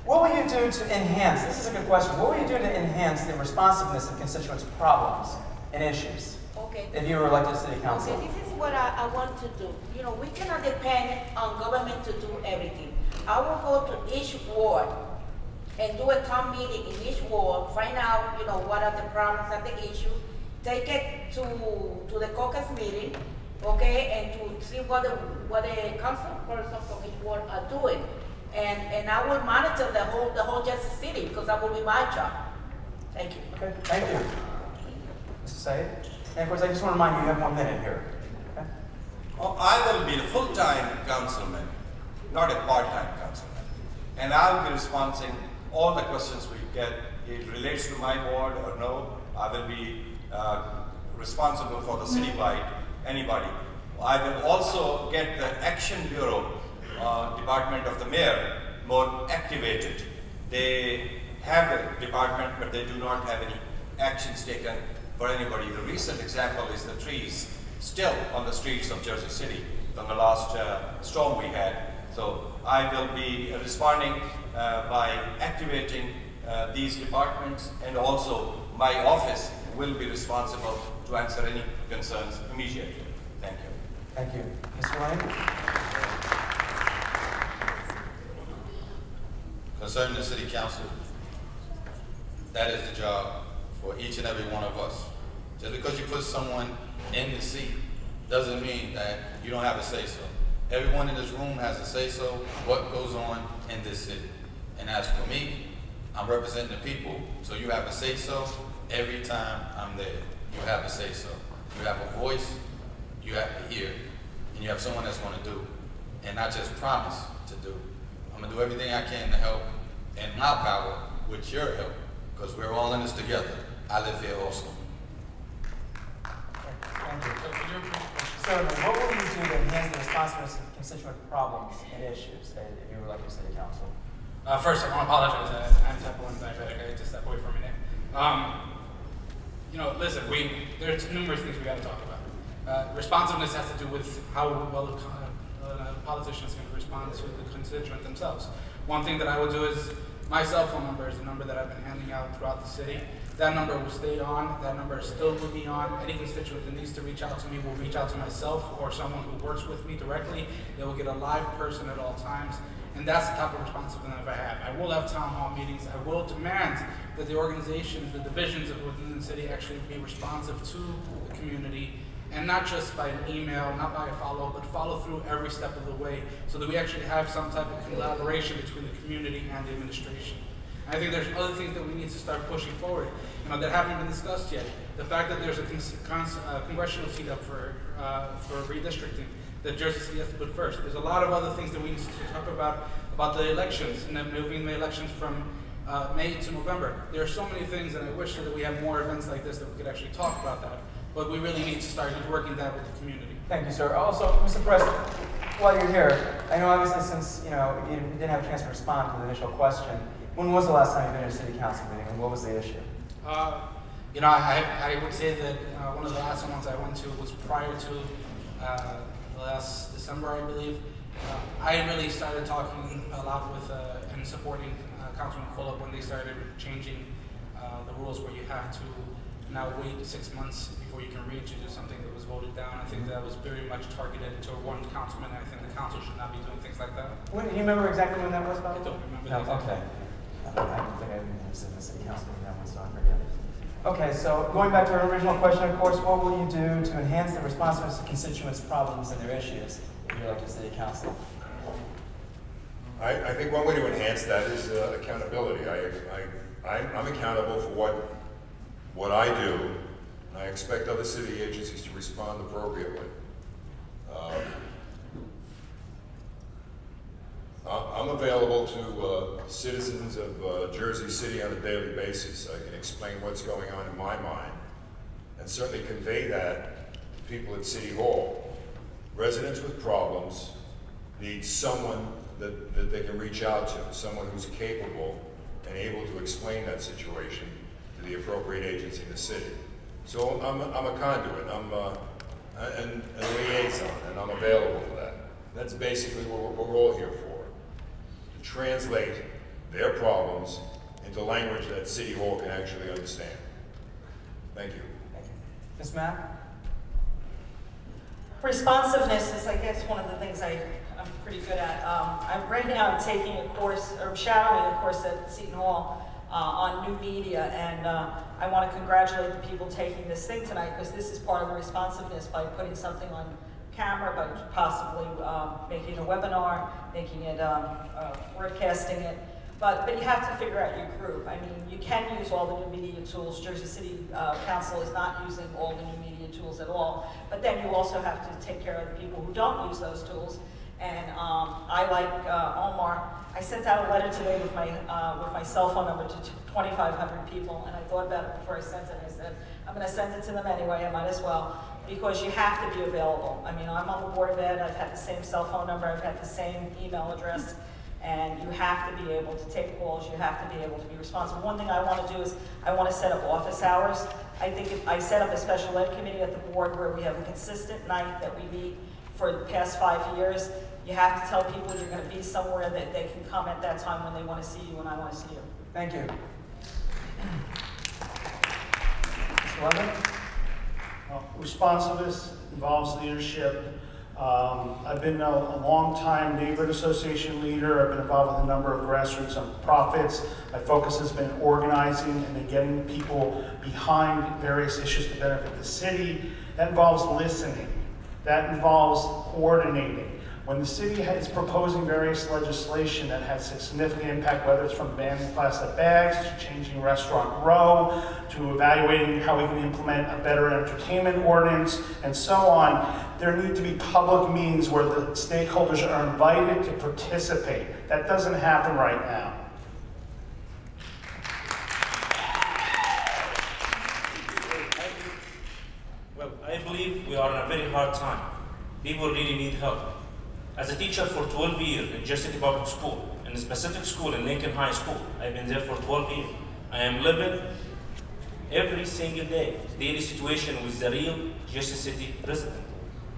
What will you do to enhance, this is a good question, what will you do to enhance the responsiveness of constituents' problems and issues? Okay. If you were elected to city council? Okay, this is what I want to do. You know, we cannot depend on government to do everything. I will go to each ward and do a town meeting in each ward, find out, you know, what are the problems and the issues, take it to the caucus meeting, okay, and to see what the council person from each ward are doing. And I will monitor the whole Jersey City, because that will be my job. Thank you. Okay, thank you. Mr. Said? And of course, I just want to remind you, you have 1 minute here. Okay? Well, I will be the full-time councilman, not a part-time councilman. And I will be responding all the questions we get. It relates to my ward or no. I will be responsible for the citywide, anybody. I will also get the Action Bureau department of the mayor more activated. They have a department, but they do not have any actions taken for anybody. The recent example is the trees still on the streets of Jersey City from the last storm we had. So I will be responding by activating these departments, and also my office will be responsible to answer any concerns immediately. Thank you. Thank you. Mr. Lane? Concerning the city council, that is the job for each and every one of us. Just because you put someone in the seat doesn't mean that you don't have a say-so. Everyone in this room has a say-so what goes on in this city. And as for me, I'm representing the people, so you have a say-so every time I'm there. You have a say-so. You have a voice, you have to hear, and you have someone that's going to do, and not just promise to do. I'm going to do everything I can to help in my power with your help, because we're all in this together. I live here also. Thank you. So, what will you do to enhance the responsiveness of constituent problems and issues if you were elected to city council? First, I want to apologize. I'm type 1 diabetic. I had to step away for a minute. You know, listen, there's numerous things we got to talk about. Responsiveness has to do with how well politicians can respond to the constituent themselves. One thing that I will do is, my cell phone number is the number that I've been handing out throughout the city. That number will stay on. That number still will be on. Any constituent that needs to reach out to me will reach out to myself or someone who works with me directly. They will get a live person at all times. And that's the type of responsibility I have. I will have town hall meetings. I will demand that the organizations, the divisions within the city actually be responsive to the community, and not just by an email, not by a follow-up, but follow through every step of the way, so that we actually have some type of collaboration between the community and the administration. And I think there's other things that we need to start pushing forward, you know, that haven't been discussed yet. The fact that there's a congressional seat up for redistricting that Jersey City has to put first. There's a lot of other things that we need to talk about the elections, and then moving the elections from May to November. There are so many things, and I wish that we had more events like this that we could actually talk about that. But we really need to start working that with the community. Thank you, sir. Also, Mr. President, while you're here, I know obviously since you didn't have a chance to respond to the initial question, when was the last time you've been in a city council meeting, and what was the issue? You know, I would say that one of the last ones I went to was prior to last December, I believe. I really started talking a lot with and supporting Councilman Fulop when they started changing the rules where you have to now wait 6 months before you can reintroduce something that was voted down. I think that was very much targeted to one councilman, and I think the council should not be doing things like that. Do you remember exactly when that was, Bob? I don't remember no, that. Okay. I don't think I was in the city council meeting that one, so I forget. Okay, so going back to our original question, of course, what will you do to enhance the responsiveness to constituents' problems and their issues if you're elected to city council? I think one way to enhance that is accountability. I'm accountable for what I do, and I expect other city agencies to respond appropriately. I'm available to citizens of Jersey City on a daily basis. I can explain what's going on in my mind, and certainly convey that to people at City Hall. Residents with problems need someone that they can reach out to, someone who's capable and able to explain that situation to the appropriate agency in the city. So I'm a conduit, I'm a liaison, and I'm available for that. That's basically what we're all here for, to translate their problems into language that City Hall can actually understand. Thank you. Thank you. Ms. Mack? Responsiveness is, I guess, one of the things I'm pretty good at. Right now I'm taking a course, or shadowing a course at Seton Hall on new media, and I want to congratulate the people taking this thing tonight, because this is part of the responsiveness by putting something on camera, by possibly making a webinar, making it, broadcasting it. But you have to figure out your group. I mean, you can use all the new media tools. Jersey City Council is not using all the new media tools at all. But then you also have to take care of the people who don't use those tools. And I, like Omar, I sent out a letter today with my cell phone number to 2,500 people, and I thought about it before I sent it. I said, I'm going to send it to them anyway, I might as well, because you have to be available. I mean, I'm on the Board of Ed, I've had the same cell phone number, I've had the same email address, and you have to be able to take calls, you have to be able to be responsible. One thing I want to do is, I want to set up office hours. I think if I set up a special ed committee at the board where we have a consistent night that we meet for the past 5 years. You have to tell people you're going to be somewhere that they can come at that time when they want to see you and I want to see you. Thank you. Mr. Levin? Responsiveness involves leadership. I've been a long-time neighborhood association leader. I've been involved with a number of grassroots nonprofits. My focus has been organizing and then getting people behind various issues to benefit the city. That involves listening. That involves coordinating. When the city is proposing various legislation that has a significant impact, whether it's from banning plastic bags, to changing restaurant row, to evaluating how we can implement a better entertainment ordinance, and so on, there need to be public meetings where the stakeholders are invited to participate. That doesn't happen right now. Well, I believe we are in a very hard time. People really need help. As a teacher for 12 years in Jersey City Public School, in a specific school in Lincoln High School, I've been there for 12 years. I am living every single day, daily situation with the real Jersey City resident.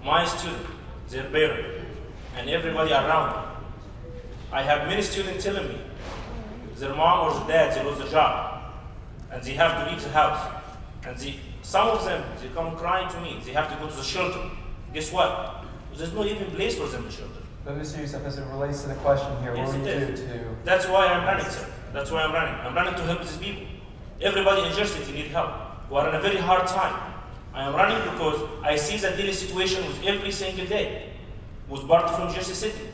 My student, their parent, and everybody around me. I have many students telling me their mom or their dad, they lost their job, and they have to leave the house. And some of them, they come crying to me, they have to go to the shelter. Guess what? There's no even place for them to shelter. But Mr. Youssef, as it relates to the question here, Yes, what do it you do is. to... That's why I'm running, sir. That's why I'm running. I'm running to help these people. Everybody in Jersey City need help. We are in a very hard time. I am running because I see the daily situation with every single day. Was part from Jersey City.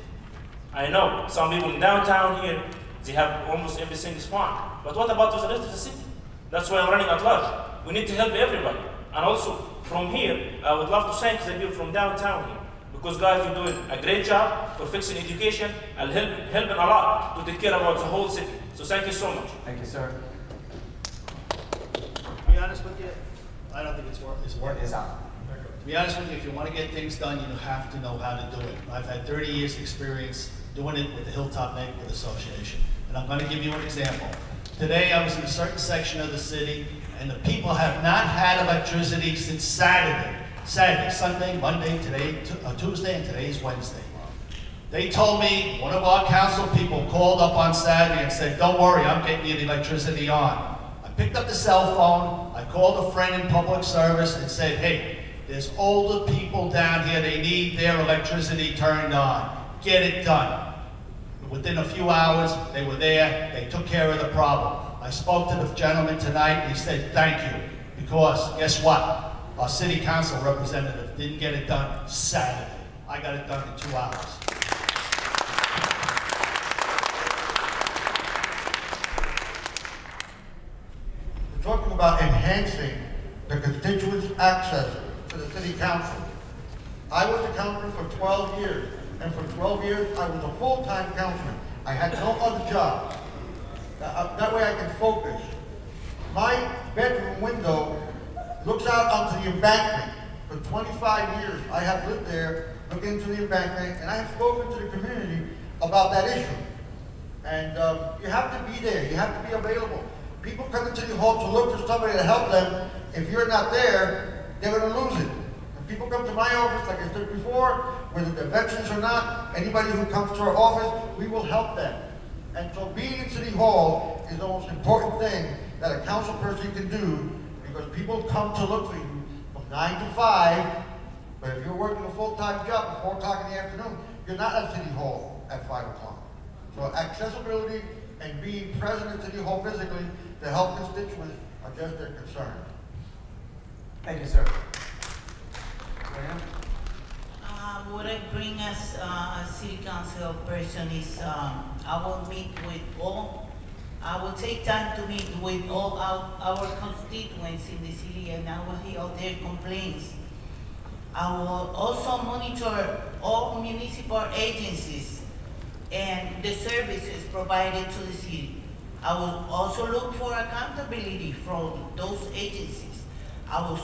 I know some people in downtown here, they have almost everything is fine. But what about the rest of the city? That's why I'm running at large. We need to help everybody. And also, from here, I would love to thank the people from downtown here. Because guys, you're doing a great job for fixing education and helping a lot to take care about the whole city. So thank you so much. Thank you, sir. To be honest with you, I don't think it's worth it. It's out. To be honest with you, if you want to get things done, you have to know how to do it. I've had 30 years experience doing it with the Hilltop Neighborhood Association. And I'm going to give you an example. Today I was in a certain section of the city and the people have not had electricity since Saturday, Sunday, Monday, Tuesday, and today's Wednesday. They told me, one of our council people called up on Saturday and said, don't worry, I'm getting you the electricity on. I picked up the cell phone, I called a friend in public service and said, hey, there's older people down here, they need their electricity turned on. Get it done. Within a few hours, they were there, they took care of the problem. I spoke to the gentleman tonight, and he said, thank you, because guess what? Our city council representative didn't get it done Saturday. I got it done in 2 hours. We're talking about enhancing the constituents' access to the city council. I was a councilman for 12 years, and for 12 years I was a full-time councilman. I had no other job. That way I can focus. My bedroom window looks out onto the embankment. For 25 years, I have lived there, looking into the embankment, and I have spoken to the community about that issue. And you have to be there, you have to be available. People come into the hall to look for somebody to help them. If you're not there, they're going to lose it. And people come to my office, like I said before, whether they're veterans or not, anybody who comes to our office, we will help them. And so being in City Hall is the most important thing that a council person can do, because people come to look for you from 9 to 5, but if you're working a full-time job at 4 o'clock in the afternoon, you're not at City Hall at 5 o'clock. So accessibility and being present at City Hall physically to help constituents are just their concern. Thank you, sir. What I bring as a city council person is I will meet with all, I will take time to meet with all our constituents in the city, and I will hear their complaints. I will also monitor all municipal agencies and the services provided to the city. I will also look for accountability from those agencies. I will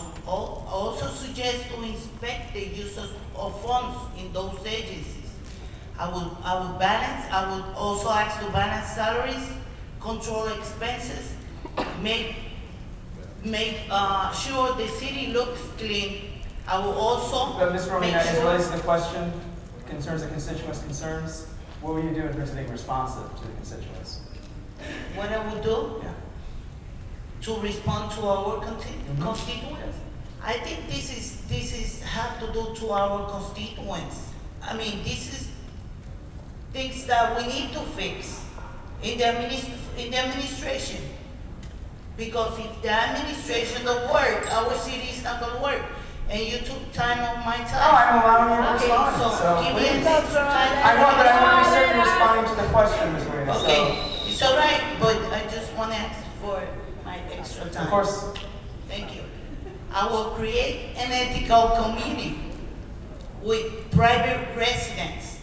also suggest to inspect the use of funds in those agencies. I will also ask to balance salaries, control expenses, make sure the city looks clean. I will also But Ms. Romina, make as it sure. relates to the question, concerns the constituents' concerns, what will you do in terms of being responsive to the constituents? What I will do Yeah. to respond to our constituents. I think this is have to do to our constituents. I mean, this is things that we need to fix in the administration. Because if the administration don't work, our city is not gonna work. And you took time of my time. Oh, I'm allowing you to Okay, respond, so so give me please. extra time. I know, but I want to be certain you're responding to the question, Ms. Marina, so. Okay, it's all right, but I just want to ask for my extra time. Of course. Thank you. I will create an ethical committee with private residents,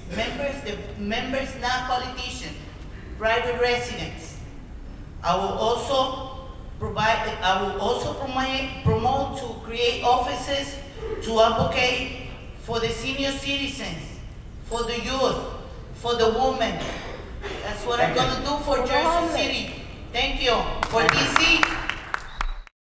members not politicians, private residents. I will also promote to create offices to advocate for the senior citizens, for the youth, for the women. That's what I'm gonna do for Jersey City. Thank you. For DC,